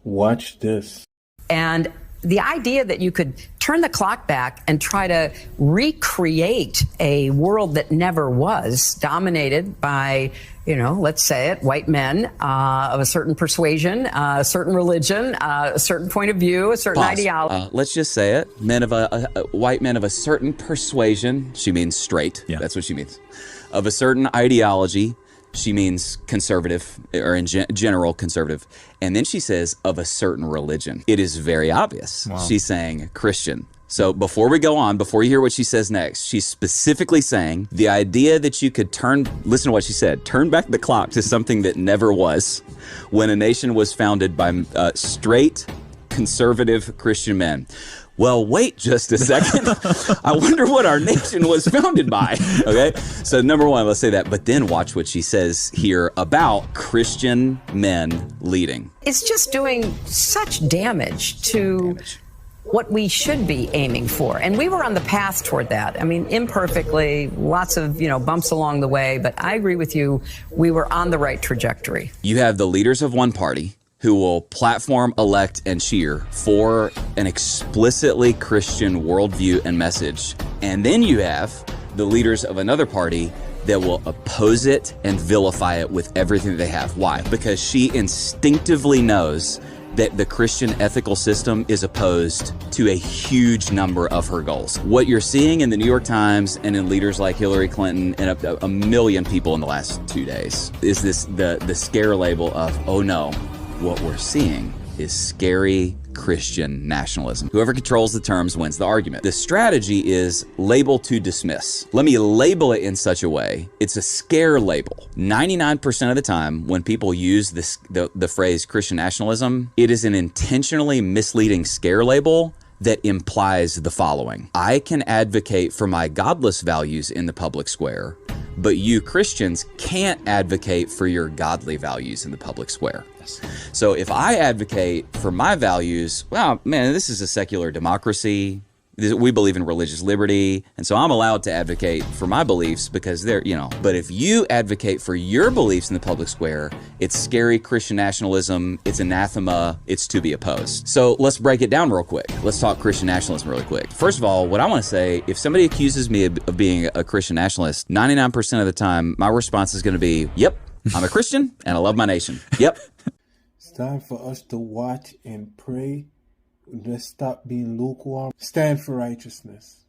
Watch this. And the idea that you could turn the clock back and try to recreate a world that never was, dominated by, let's say it, white men of a certain persuasion, a certain religion, a certain point of view, a certain ideology. Let's just say it. White men of a certain persuasion. She means straight. Yeah. That's what she means. Of a certain ideology. She means conservative, or in general conservative. And then she says, of a certain religion. It is very obvious. Wow. She's saying Christian. So before we go on, before you hear what she says next, she's specifically saying the idea that you could listen to what she said, turn back the clock to something that never was, when a nation was founded by straight, conservative Christian men. Well, wait just a second. I wonder what our nation was founded by. Okay, so number one, let's say that. But then watch what she says here about Christian men leading. It's just doing such damage to what we should be aiming for. And we were on the path toward that. I mean, imperfectly, lots of, bumps along the way. But I agree with you. We were on the right trajectory. You have the leaders of one party who will platform, elect, and cheer for an explicitly Christian worldview and message. And then you have the leaders of another party that will oppose it and vilify it with everything that they have. Why? Because she instinctively knows that the Christian ethical system is opposed to a huge number of her goals. What you're seeing in the New York Times and in leaders like Hillary Clinton and a million people in the last 2 days is the scare label of, oh no, what we're seeing is scary Christian nationalism. Whoever controls the terms wins the argument. The strategy is label to dismiss. Let me label it in such a way. It's a scare label. 99% of the time when people use the phrase Christian nationalism, it is an intentionally misleading scare label that implies the following. I can advocate for my godless values in the public square, but you Christians can't advocate for your godly values in the public square. So if I advocate for my values, well, man, this is a secular democracy. We believe in religious liberty, and so I'm allowed to advocate for my beliefs because they're, But if you advocate for your beliefs in the public square, it's scary Christian nationalism, it's anathema, it's to be opposed. So let's break it down real quick. Let's talk Christian nationalism really quick. First of all, what I want to say, if somebody accuses me of being a Christian nationalist, 99% of the time, my response is going to be, yep, I'm a Christian and I love my nation. Yep. It's time for us to watch and pray. Let's stop being lukewarm. Stand for righteousness.